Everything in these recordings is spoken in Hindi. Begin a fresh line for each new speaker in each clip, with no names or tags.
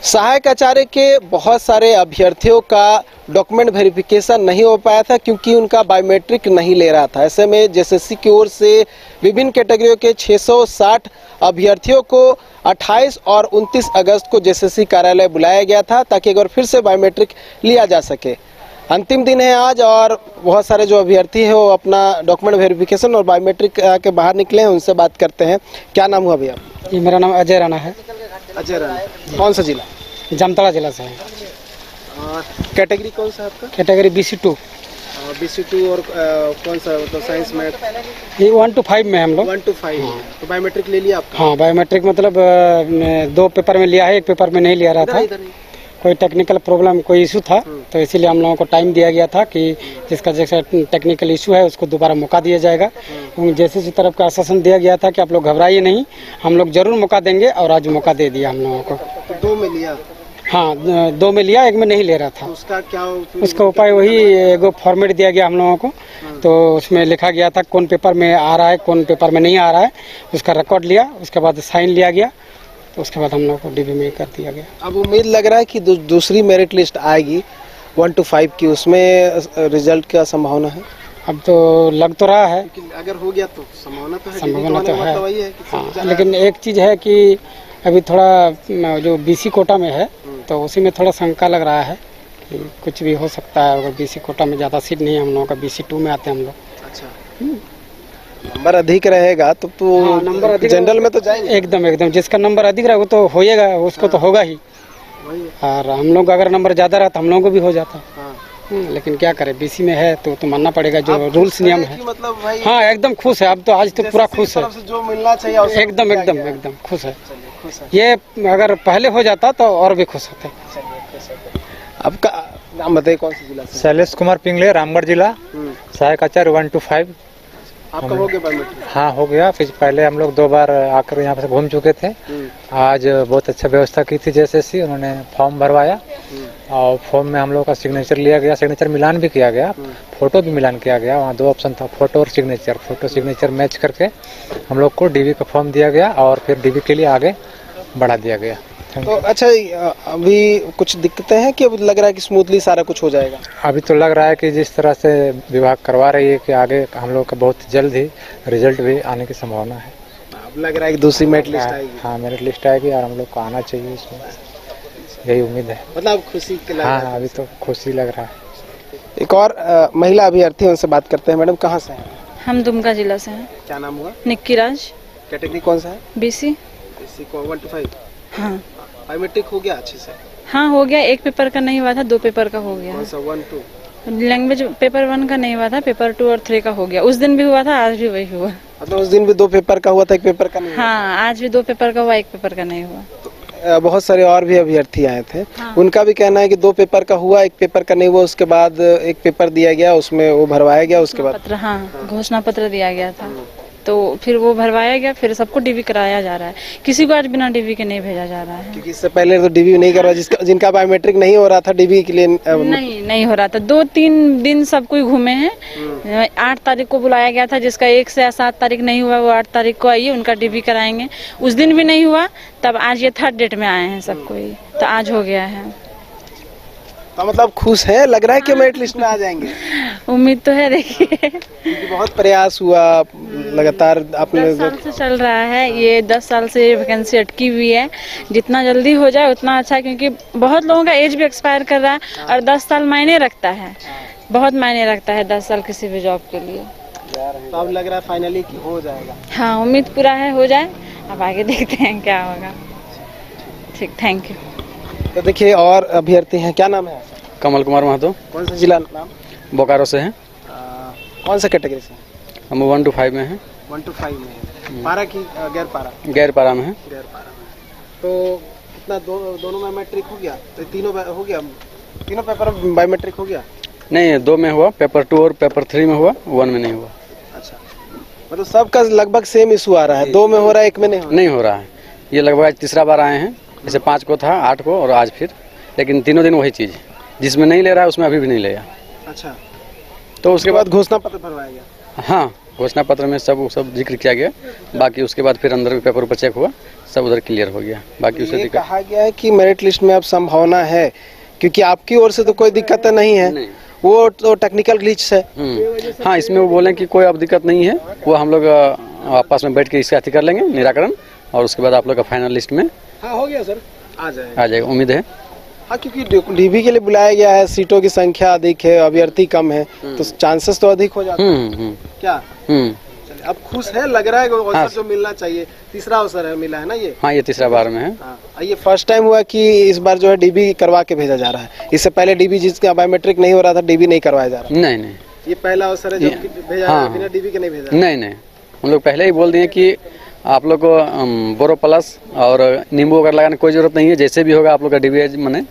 सहायक आचार्य के बहुत सारे अभ्यर्थियों का डॉक्यूमेंट वेरिफिकेशन नहीं हो पाया था क्योंकि उनका बायोमेट्रिक नहीं ले रहा था। ऐसे में जेएसएससी की ओर से विभिन्न कैटेगरियों के 660 अभ्यर्थियों को 28 और 29 अगस्त को जेएसएससी कार्यालय बुलाया गया था ताकि एक बार फिर से बायोमेट्रिक लिया जा सके। अंतिम दिन है आज और बहुत सारे जो अभ्यर्थी है वो अपना डॉक्यूमेंट वेरिफिकेशन और बायोमेट्रिक के बाहर निकले हैं। उनसे बात करते हैं। क्या नाम हुआ भैया?
जी, मेरा नाम अजय राणा है।
अजय राणा, कौन सा जिला?
जामताड़ा जिला से है।
कैटेगरी कौन सा है आपका?
Category BC2।
BC2 और कौन सा मतलब साइंस में?
ये 1 to 5 में हम लोग।
1 to 5। तो बायोमेट्रिक ले लिया आपका?
हाँ, बायोमेट्रिक मतलब 2 पेपर में लिया है, 1 पेपर में नहीं लिया रहा था। कोई टेक्निकल प्रॉब्लम, कोई इशू था, तो इसीलिए हम लोगों को टाइम दिया गया था कि जिसका जैसा टेक्निकल इशू है उसको दोबारा मौका दिया जाएगा। जैसे इसी तरफ का आश्वासन दिया गया था कि आप लोग घबराइए नहीं, हम लोग जरूर मौका देंगे, और आज मौका दे दिया हम लोगों को।
तो 2 में लिया?
हाँ, 2 में लिया, 1 में नहीं ले रहा था।
तो उसका क्या?
उसका उपाय वही एगो फॉर्मेट दिया गया हम लोगों को, तो उसमें लिखा गया था कौन पेपर में आ रहा है, कौन पेपर में नहीं आ रहा है, उसका रिकॉर्ड लिया, उसके बाद साइन लिया गया, तो उसके बाद हम लोग को DB में कर दिया गया।
अब उम्मीद लग रहा है कि दूसरी मेरिट लिस्ट आएगी 1 to 5 की, उसमें रिजल्ट का संभावना है?
अब तो लग तो रहा है,
अगर हो गया तो संभावना तो है।
संभावना तो है,
वही है
हाँ। लेकिन एक चीज़ है कि अभी थोड़ा जो BC कोटा में है तो उसी में थोड़ा शंका लग रहा है कि कुछ भी हो सकता है। अगर BC कोटा में ज़्यादा सीट नहीं है, हम लोगों का BC2 में आते हैं हम लोग।
अच्छा, नंबर अधिक रहेगा तो
हाँ, नंबर अधिक
जनरल में तो जाएंगे।
एकदम जिसका नंबर अधिक रहा वो तो होएगा, उसको तो होगा ही। और हम लोग अगर नंबर ज़्यादा रहा तो हम लोगों को भी हो जाता। लेकिन क्या करें, BC में है तो मानना पड़ेगा जो रूल्स नियम है।
मतलब भाई
हाँ, एकदम खुश है। अब तो आज तो पूरा खुश है,
जो मिलना चाहिए
एकदम खुश है। ये अगर पहले हो जाता तो और भी खुश होते।
आपका नाम बताइए, कौन सा जिला से?
शैलेश कुमार पिंगले, रामगढ़ जिला, सहायक आचार्य 1 to 5।
आपका हो गया बायोमेट्रिक?
हाँ, हो गया। फिर पहले हम लोग 2 बार आकर यहाँ पे घूम चुके थे। आज बहुत अच्छा व्यवस्था की थी जेएसएससी, उन्होंने फॉर्म भरवाया और फॉर्म में हम लोग का सिग्नेचर लिया गया, सिग्नेचर मिलान भी किया गया, फोटो भी मिलान किया गया। वहाँ 2 ऑप्शन था, फोटो और सिग्नेचर। फोटो सिग्नेचर मैच करके हम लोग को DB का फॉर्म दिया गया और फिर DB के लिए आगे बढ़ा दिया गया।
तो अच्छा, अभी कुछ दिक्कतें हैं कि अब लग रहा है कि स्मूथली सारा कुछ हो जाएगा?
अभी तो लग रहा है कि जिस तरह से विभाग करवा रही है कि आगे हम लोग का बहुत जल्द ही रिजल्ट भी आने की संभावना है।
अब लग रहा है कि दूसरी मेरिट लिस्ट आएगी?
हाँ, मेरिट लिस्ट आएगी और हम लोग को आना चाहिए, इसमें यही उम्मीद है।
मतलब खुशी के लग रहा है?
हाँ, अभी तो खुशी लग रहा है।
एक और महिला अभ्यर्थी, उनसे बात करते हैं। मैडम, कहाँ से हैं?
हम दुमका जिला से हैं।
क्या नाम हुआ?
निक्की राज।
कैटेगरी कौन सा है?
BC।
को 1 to 5।
हाँ,
बायोमेट्रिक हो गया अच्छे से?
हाँ हो गया। 1 पेपर का नहीं हुआ था, 2 पेपर का हो गया।
कौन सा? 1 2?
लैंग्वेज पेपर 1 का नहीं हुआ था, पेपर 2 और 3 का हो गया। उस दिन भी हुआ था, आज भी वही हुआ।
मतलब उस दिन भी 2 पेपर का हुआ था, 1 पेपर का नहीं हुआ?
हाँ, आज भी 2 पेपर का हुआ, 1 पेपर का नहीं हुआ।
तो बहुत सारे और भी अभ्यर्थी आए थे।
हाँ।
उनका भी कहना है कि 2 पेपर का हुआ, 1 पेपर का नहीं हुआ। उसके बाद 1 पेपर दिया गया, उसमें वो भरवाया गया। उसके बाद
पत्र, हाँ, घोषणा पत्र दिया गया था, तो फिर वो भरवाया गया, फिर सबको DB कराया जा रहा है। किसी को आज बिना DB के नहीं भेजा जा रहा है,
क्योंकि इससे पहले तो DB नहीं करवा, जिनका बायोमेट्रिक नहीं हो रहा था DB के लिए
नहीं हो रहा था। 2-3 दिन सब कोई घूमे हैं। 8 तारीख को बुलाया गया था, जिसका 1 से 7 तारीख नहीं हुआ, वो 8 तारीख को आइए, उनका DB कराएंगे। उस दिन भी नहीं हुआ, तब आज ये 3rd डेट में आए हैं सब कोई, तो आज हो गया है।
तो मतलब खुश है, लग रहा है कि मेरिट लिस्ट में आ जाएंगे?
उम्मीद तो है। देखिए,
बहुत प्रयास हुआ लगातार, आपने
10 साल से चल रहा है ये, 10 साल से वैकेंसी अटकी हुई है। जितना जल्दी हो जाए उतना अच्छा है, क्योंकि बहुत लोगों का एज भी एक्सपायर कर रहा है और 10 साल मायने रखता है, बहुत मायने रखता है 10 साल किसी भी जॉब के लिए।
तो अब लग रहा है फाइनली कि हो जाएगा?
हाँ, उम्मीद पूरा है हो जाए। अब आगे देखते हैं क्या होगा। ठीक, थैंक यू।
तो देखिए और अभ्यर्थी हैं। क्या नाम है?
कमल कुमार महतो।
कौन सा जिला? नाम?
बोकारो से हैं।
कौन सा कैटेगरी से?
हम 1 to 5 में हैं।
1 to 5 में? पारा की गैर पारा?
गैर पारा में हैं।
गैर पारा में। तो कितना दोनों में मैट्रिक हो गया? तो तीनों हो गया, तीनों पेपर बायोमेट्रिक हो गया?
नहीं, 2 में हुआ, पेपर 2 और पेपर 3 में हुआ, 1 में नहीं हुआ।
अच्छा, मतलब सबका लगभग सेम इशू आ रहा है? 2 में हो रहा है, 1 में नहीं
हो रहा है। ये लगभग आज 3रा बार आए हैं। जैसे 5 को था, 8 को और आज फिर, लेकिन तीनों दिन वही चीज़। जिसमें नहीं ले रहा है उसमें अभी भी नहीं लिया।
अच्छा, तो उसके बाद घोषणा पत्र भरवाया गया?
हाँ, घोषणा पत्र में सब जिक्र किया गया। बाकी उसके बाद फिर अंदर पेपर ऊपर चेक हुआ, सब उधर क्लियर हो गया। बाकी उससे
ये
दिक्कत
कहा गया है कि मेरिट लिस्ट में अब संभावना है, क्योंकि आपकी ओर से तो कोई दिक्कत नहीं है,
नहीं।
वो तो टेक्निकल ग्लिच है।
हाँ, इसमें वो बोले कि कोई अब दिक्कत नहीं है, वो हम लोग आपस में बैठ के इसका अथी कर लेंगे निराकरण, और उसके बाद आप लोग का फाइनल लिस्ट में
हाँ हो गया सर, आ
जाएगा, उम्मीद है।
हाँ, क्योंकि डीबी के लिए बुलाया गया है, सीटों की संख्या अधिक है, अभ्यर्थी कम है, तो चांसेस तो अधिक हो जाते हैं। क्या चलिए, अब खुश है, लग रहा है कि अवसर
हाँ।
जो मिलना चाहिए, तीसरा अवसर है, मिला है ना ये।
हाँ, ये तीसरा बार में है।
हाँ, ये फर्स्ट टाइम हुआ कि इस बार जो है डीबी करवा के भेजा जा रहा है। इससे पहले डीबी जिसका बायोमेट्रिक नहीं हो रहा था, डीबी नहीं करवाया जा रहा।
नहीं,
ये पहला अवसर है जब भेजा
हाँ।
बिना डीबी के नहीं भेजा।
नहीं, हम लोग पहले ही बोल दिए कि आप लोग को बोरो प्लस और नींबू वगैरह लगाने की कोई जरूरत नहीं है, जैसे भी होगा आप लोग का डीबी मने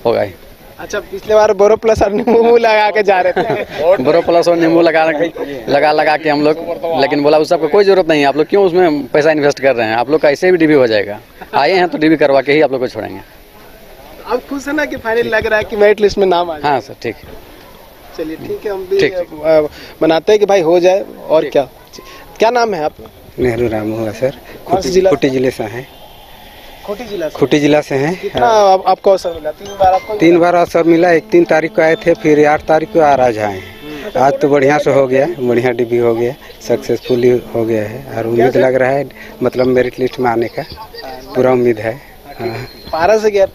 होगा ही।
अच्छा, पिछले बार बोरो प्लस और नींबू लगा के जा रहे थे।
बोरो प्लस और नींबू लगा के हम लोग, लेकिन बोला उस सबका कोई जरूरत नहीं है, आप लोग क्यों उसमें पैसा इन्वेस्ट कर रहे हैं, आप लोग का ऐसे भी डीबी हो जाएगा। आए हैं तो डीबी करवा के ही आप लोग को छोड़ेंगे।
अब खुश है ना कि फाइनल लग रहा है कि मेरिट लिस्ट में नाम आ जाए।
हाँ सर, ठीक है।
चलिए ठीक है, हम भी
ठीक।
बनाते हैं कि भाई हो जाए। और क्या नाम है आप?
नेहरू राम हुआ सर।
कौन सा जिला?
खूंटी जिले से हैं।
खूंटी जिला से?
खूंटी जिला से हैं।
कितना आपको अवसर मिला? 3 बार आपको?
3 बार अवसर मिला। 3 तारीख को आए थे, फिर 8 तारीख को आज आए हैं। आज तो बढ़िया से हो गया, बढ़िया डीबी हो गया, सक्सेसफुली हो गया है, और उम्मीद लग रहा है मतलब मेरिट लिस्ट में आने का पूरा उम्मीद है। हाँ,
पारा से गया?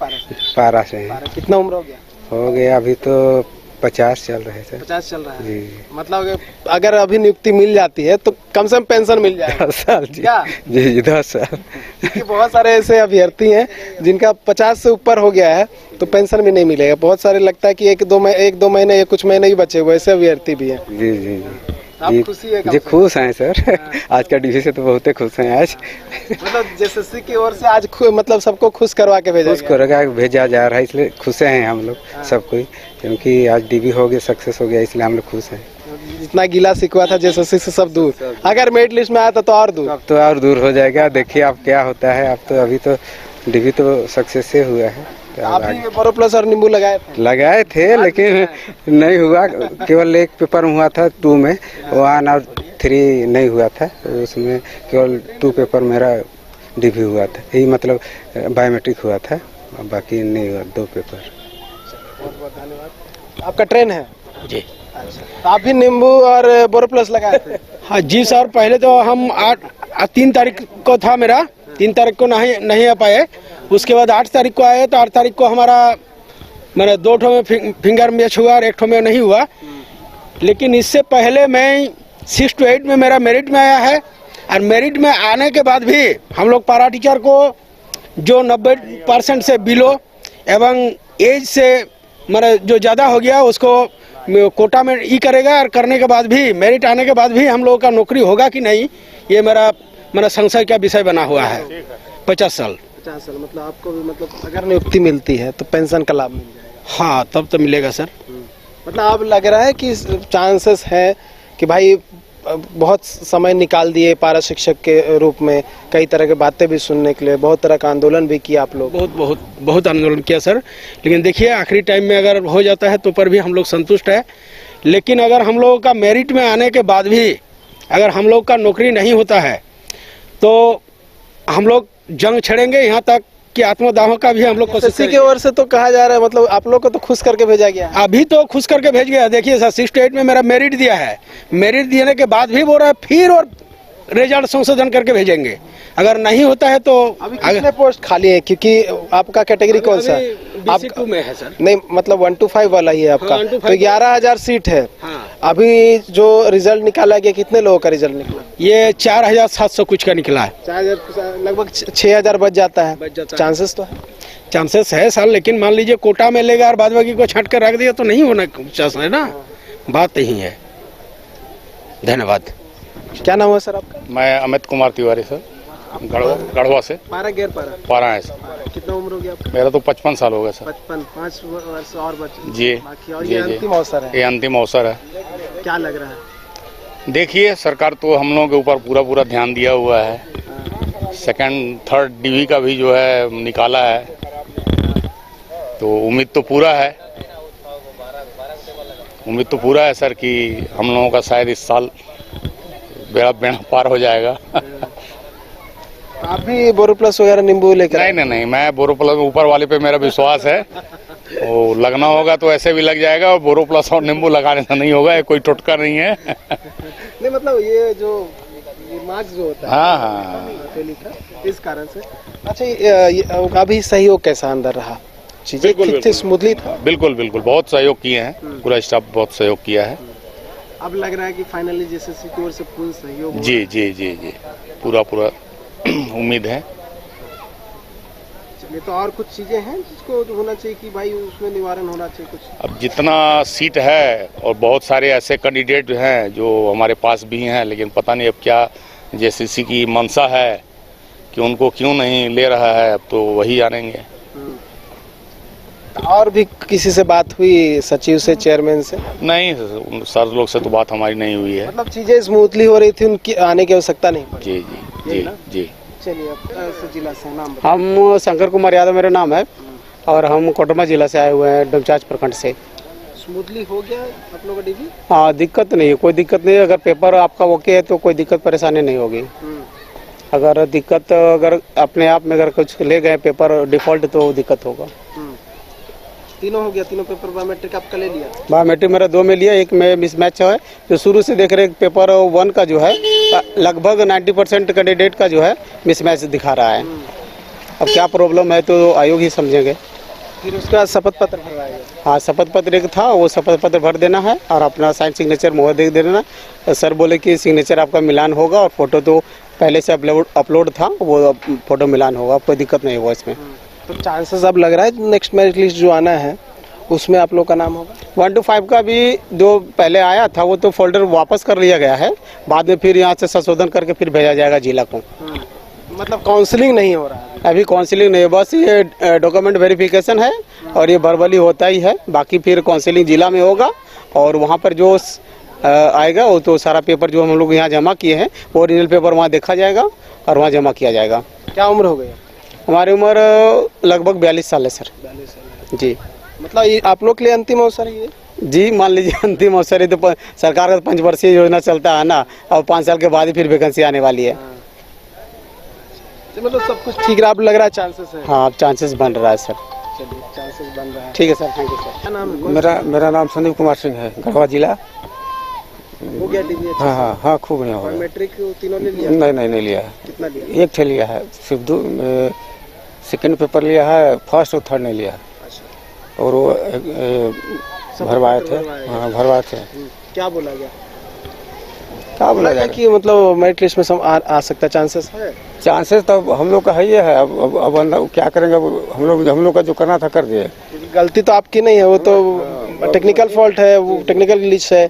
पारा से हैं।
पारा कितना उम्र हो गया?
हो गया अभी तो 50 चल रहे सर।
50 चल रहा है
जी।
मतलब अगर अभी नियुक्ति मिल जाती है तो कम से कम पेंशन मिल जाएगा।
10 साल जी।
क्या?
जी 10 साल।
क्योंकि बहुत सारे ऐसे अभ्यर्थी हैं जिनका 50 से ऊपर हो गया है तो पेंशन भी नहीं मिलेगा। बहुत सारे लगता है कि 1-2 महीने या कुछ महीने ही बचे हुए ऐसे अभ्यर्थी भी हैं।
जी जी जी।
आप खुशी है?
जी खुश हैं सर। आज का डीवी से तो बहुत खुश हैं आज।
मतलब जेएसएससी की ओर से आज मतलब सबको खुश करवा के भेजा
खुश करेगा, भेजा जा रहा है, इसलिए खुश हैं हम लोग सब कोई, क्योंकि आज डीवी हो गया, सक्सेस हो गया, इसलिए हम लोग खुश हैं।
जितना गिला शिकवा था जेएसएससी से सब दूर, अगर मेरिट लिस्ट में आया तो और दूर।
अब तो और दूर हो जाएगा। देखिए अब क्या होता है। अब तो अभी तो डीवी तो सक्सेस से हुआ है।
आप भी बोरो प्लस और नींबू लगाए
थे लेकिन नहीं हुआ। केवल एक पेपर हुआ था 2 में, 1 और 3 नहीं हुआ था, तो उसमें केवल 2 पेपर मेरा डीवी हुआ था, यही मतलब बायोमेट्रिक हुआ था, बाकी नहीं हुआ 2 पेपर।
बहुत बहुत धन्यवाद। आपका ट्रेन है
जी?
तो आप भी नींबू और बोरो प्लस लगाए थे?
हाँ जी सर, पहले तो हम 3 तारीख को था मेरा, 3 तारीख को नहीं आ पाए। उसके बाद 8 तारीख को आए, तो 8 तारीख को हमारा मैंने 2 ठो में फिंगर मैच हुआ और 1 ठो में नहीं हुआ। लेकिन इससे पहले मैं 6 to 8 में मेरा मेरिट में आया है, और मेरिट में आने के बाद भी हम लोग पारा टीचर को जो 90% से बिलो एवं एज से मेरा जो ज़्यादा हो गया उसको कोटा में करेगा, और करने के बाद भी मेरिट आने के बाद भी हम लोगों का नौकरी होगा कि नहीं, ये मेरा संशय का विषय बना हुआ है। 50 साल
मतलब आपको भी मतलब अगर नियुक्ति मिलती है तो पेंशन का लाभ मिल जाएगा?
हाँ, तब तो मिलेगा सर।
मतलब अब लग रहा है कि चांसेस है कि भाई बहुत समय निकाल दिए पारा शिक्षक के रूप में, कई तरह की बातें भी सुनने के लिए, बहुत तरह का आंदोलन भी किया आप लोग?
बहुत आंदोलन किया सर, लेकिन देखिए आखिरी टाइम में अगर हो जाता है तो पर भी हम लोग संतुष्ट है। लेकिन अगर हम लोगों का मेरिट में आने के बाद भी अगर हम लोग का नौकरी नहीं होता है तो हम लोग जंग छेड़ेंगे, यहाँ तक कि आत्मदाह का भी हम लोग कोशिश
की ओर से तो कहा जा रहा है, मतलब आप लोग को तो खुश करके भेजा गया है।
अभी तो खुश करके भेज गया। देखिए सर, 6 to 8 में मेरा मेरिट दिया है, मेरिट देने के बाद भी बोल रहा है फिर और रिजल्ट संशोधन करके भेजेंगे। अगर नहीं होता है तो
अभी कितने पोस्ट खाली है? क्योंकि आपका कैटेगरी कौन सा है?
आप 2 में है सर।
नहीं मतलब 1 to 5 वाला ही है आपका।
हाँ, 1 to 5
तो 11,000 सीट है।
हाँ।
अभी जो रिजल्ट निकाला गया, कितने लोगों का रिजल्ट निकला?
ये 4,700 कुछ का निकला है।
4,000, लगभग 6,000 बच जाता है। चांसेस तो है?
चांसेस है सर, लेकिन मान लीजिए कोटा में लेगा और बाद बाकी को छांट कर रख दिया तो नहीं होना चांस है ना, बात यही है। धन्यवाद।
क्या नाम है सर आपका?
मैं अमित कुमार तिवारी सर, गढ़वा से। पारा है सर।
कितना उम्र हो गया आपका?
मेरा तो 55 साल हो गया सर।
5 वर्ष और बचे
जी
बाकी, और
जी,
ये अंतिम अवसर है।
ये अंतिम अवसर है।
क्या लग रहा है?
देखिए सरकार तो हम लोगों के ऊपर पूरा ध्यान दिया हुआ है। 2nd 3rd डीवी का भी जो है निकाला है, तो उम्मीद तो पूरा है सर कि हम लोगों का शायद इस साल बेड़ा बेड़ा पार हो जाएगा।
आप भी बोरो प्लस वगैरह नींबू लेकर
नहीं नहीं नहीं, मैं बोरो प्लस ऊपर वाले पे मेरा विश्वास है, वो लगना होगा तो ऐसे भी लग जाएगा, और बोरो प्लस और नींबू लगाने से नहीं होगा, ये कोई टोटका नहीं है।
नहीं मतलब ये जो ये मार्क्स जो होता है
हाँ हाँ,
इस कारण से। अच्छा ये अभी सहयोग कैसा अंदर रहा, चीजें ठीक से स्मूथली था?
बिल्कुल बिल्कुल, बहुत सहयोग किए हैं, पूरा स्टाफ बहुत सहयोग किया है।
अब लग रहा है कि फाइनली जेएसएससी की ओर से पूर्ण सहयोग होगा।
जी जी जी जी, पूरा पूरा उम्मीद है।
चलिए, तो और कुछ चीजें हैं जिसको होना चाहिए कि भाई उसमें निवारण होना चाहिए कुछ?
अब जितना सीट है, और बहुत सारे ऐसे कैंडिडेट हैं जो हमारे पास भी हैं, लेकिन पता नहीं अब क्या जेएसएससी की मंशा है कि उनको क्यों नहीं ले रहा है, अब तो वही जानेंगे।
और भी किसी से बात हुई, सचिव से, चेयरमैन से?
नहीं, सर लोग से तो बात हमारी नहीं हुई है।
मतलब चीजें स्मूथली हो रही थी, उनकी आने की आवश्यकता नहीं पड़ी।
जी जी जी जी।
चलिए, अब जिला से नाम
हम शंकर कुमार यादव मेरा नाम है, और हम कोडरमा जिला से आए हुए हैं, डमचाच प्रखंड से।
स्मूथली हो गया आप लोगों का डीवी?
हाँ, दिक्कत नहीं है, कोई दिक्कत नहीं है। अगर पेपर आपका ओके है तो कोई दिक्कत परेशानी नहीं होगी। अगर दिक्कत, अगर अपने आप में अगर कुछ ले गए पेपर डिफॉल्ट तो दिक्कत होगा।
तीनों हो गया, तीनों पेपर बायोमेट्रिक आपका ले लिया?
बायोमेट्रिक मेरा 2 में लिया, एक में मिसमैच है। जो शुरू से देख रहे पेपर 1 का जो है लगभग 90% कैंडिडेट का जो है मिसमैच दिखा रहा है। अब क्या प्रॉब्लम है तो आयोग ही समझेंगे।
फिर उसका शपथ पत्र भरवाएगा?
हाँ, शपथ पत्र एक था, वो शपथ पत्र भर देना है और अपना साइन सिग्नेचर मोहर दे देना। सर बोले कि सिग्नेचर आपका मिलान होगा, और फोटो तो पहले से अपलोड था, वो फोटो मिलान होगा, कोई दिक्कत नहीं होगा इसमें।
तो चांसेस अब लग रहा है नेक्स्ट मेरिट लिस्ट जो आना है उसमें आप लोग का नाम होगा?
1 to 5 का भी जो पहले आया था वो तो फोल्डर वापस कर लिया गया है, बाद में फिर यहाँ से संशोधन करके फिर भेजा जाएगा जिला को।
मतलब काउंसलिंग नहीं हो रहा है
अभी? काउंसलिंग नहीं है, बस ये डॉक्यूमेंट वेरिफिकेशन है और ये वर्बली होता ही है। बाकी फिर काउंसलिंग जिला में होगा, और वहाँ पर जो आएगा वो तो सारा पेपर जो हम लोग यहाँ जमा किए हैं वो ओरिजिनल पेपर वहाँ देखा जाएगा और वहाँ जमा किया जाएगा।
क्या उम्र हो गई?
हमारी उम्र लगभग 42 साल है सर।
42 साल
जी।
मतलब ये आप लोग के लिए अंतिम अवसर है ये?
जी, मान लीजिए अंतिम अवसर है, तो सरकार का 5 वर्षीय योजना चलता है ना, और 5 साल के बाद ही फिर वैकेंसी आने वाली है।
मतलब सब कुछ ठीक रहा, लग रहा है चांसेस है?
हाँ, अब चांसेस बन रहा है सर।
चलिए, चांसेस बन रहा है।
ठीक है सर, थैंक यू सर।
क्या नाम है?
मेरा नाम संदीप कुमार सिंह है, गढ़वा जिला।
हो गया डीवी?
हाँ, खूब बढ़िया हो गया।
बायोमेट्रिक तीनों ले लिया?
नहीं लिया है।
कितना लिया?
एक ठे लिया है, सिर्फ 2 सेकेंड पेपर लिया है, फर्स्ट और थर्ड नहीं लिया। और वो भरवाए थे। हाँ, भरवाए थे।
क्या बोला गया?
क्या बोला जाएगा
कि मतलब मेरिट लिस्ट में आ सकता है, चांसेस है?
चांसेस तो हम लोग का है ही है। अब क्या करेंगे, हम लोग का जो करना था कर दिए।
गलती तो आपकी नहीं है, वो तो टेक्निकल फॉल्ट है, वो टेक्निकल ग्लिच है।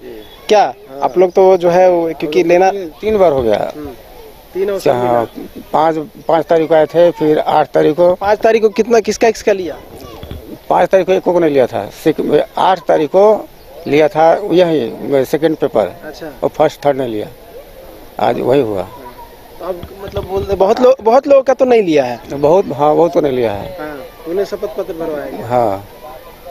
क्या आप लोग तो जो है क्योंकि लेना
3 बार हो गया।
3 अवसर मिला।
5 तारीख को आए थे, फिर 8 तारीख को।
5 तारीख को कितना किसका लिया?
5 तारीख को एक को नहीं लिया था, 8 तारीख को लिया था यही सेकंड पेपर।
अच्छा।
और फर्स्ट थर्ड नहीं लिया, आज वही हुआ।
तो अब मतलब बहुत लोगों का तो नहीं लिया है?
हाँ, बहुत तो नहीं लिया है।
उन्हें शपथ पत्र भरवाया?
हाँ।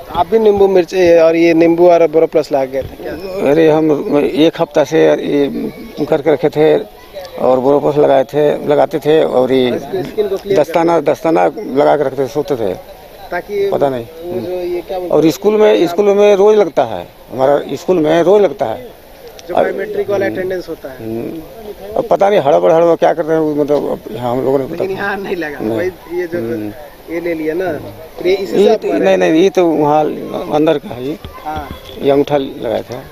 आप भी नींबू मिर्च और ये नींबू और बोरो प्लस ला गए थे क्या?
अरे हम 1 हफ्ता से ये करके रखे थे और बोरो प्लस लगाते थे, और ये दस्ताना लगा के रखते थे, सोते थे,
ताकि
पता नहीं।
जो ये क्या
और स्कूल में रोज लगता है, हमारा स्कूल में रोज लगता है,
जो बायोमेट्रिक वाला अटेंडेंस होता है।
अब पता नहीं हड़बड़ क्या करते हैं, मतलब हम लोगों ने पता।
लेकिन यहाँ नहीं लगा भाई, ये जो ये ले लिया ना, ये इसी से
नहीं, ये तो वहाँ अंदर का है, ये अंगूठा लगाया था।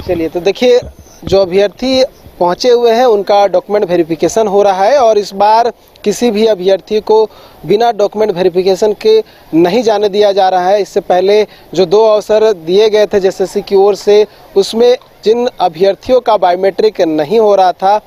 चलिए, तो देखिए जो अभ्यर्थी पहुंचे हुए हैं उनका डॉक्यूमेंट वेरिफिकेशन हो रहा है, और इस बार किसी भी अभ्यर्थी को बिना डॉक्यूमेंट वेरिफिकेशन के नहीं जाने दिया जा रहा है। इससे पहले जो 2 अवसर दिए गए थे जेएसएससी की ओर से, उसमें जिन अभ्यर्थियों का बायोमेट्रिक नहीं हो रहा था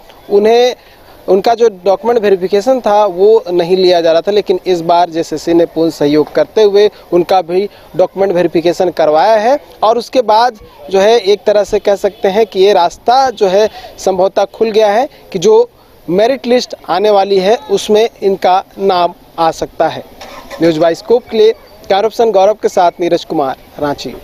उनका जो डॉक्यूमेंट वेरिफिकेशन था वो नहीं लिया जा रहा था, लेकिन इस बार जेएसएससी ने पूर्ण सहयोग करते हुए उनका भी डॉक्यूमेंट वेरिफिकेशन करवाया है। और उसके बाद जो है एक तरह से कह सकते हैं कि ये रास्ता जो है संभवतः खुल गया है कि जो मेरिट लिस्ट आने वाली है उसमें इनका नाम आ सकता है। न्यूज़ बाइस्कोप के लिए कैमरा पर्सन गौरव के साथ नीरज कुमार, रांची।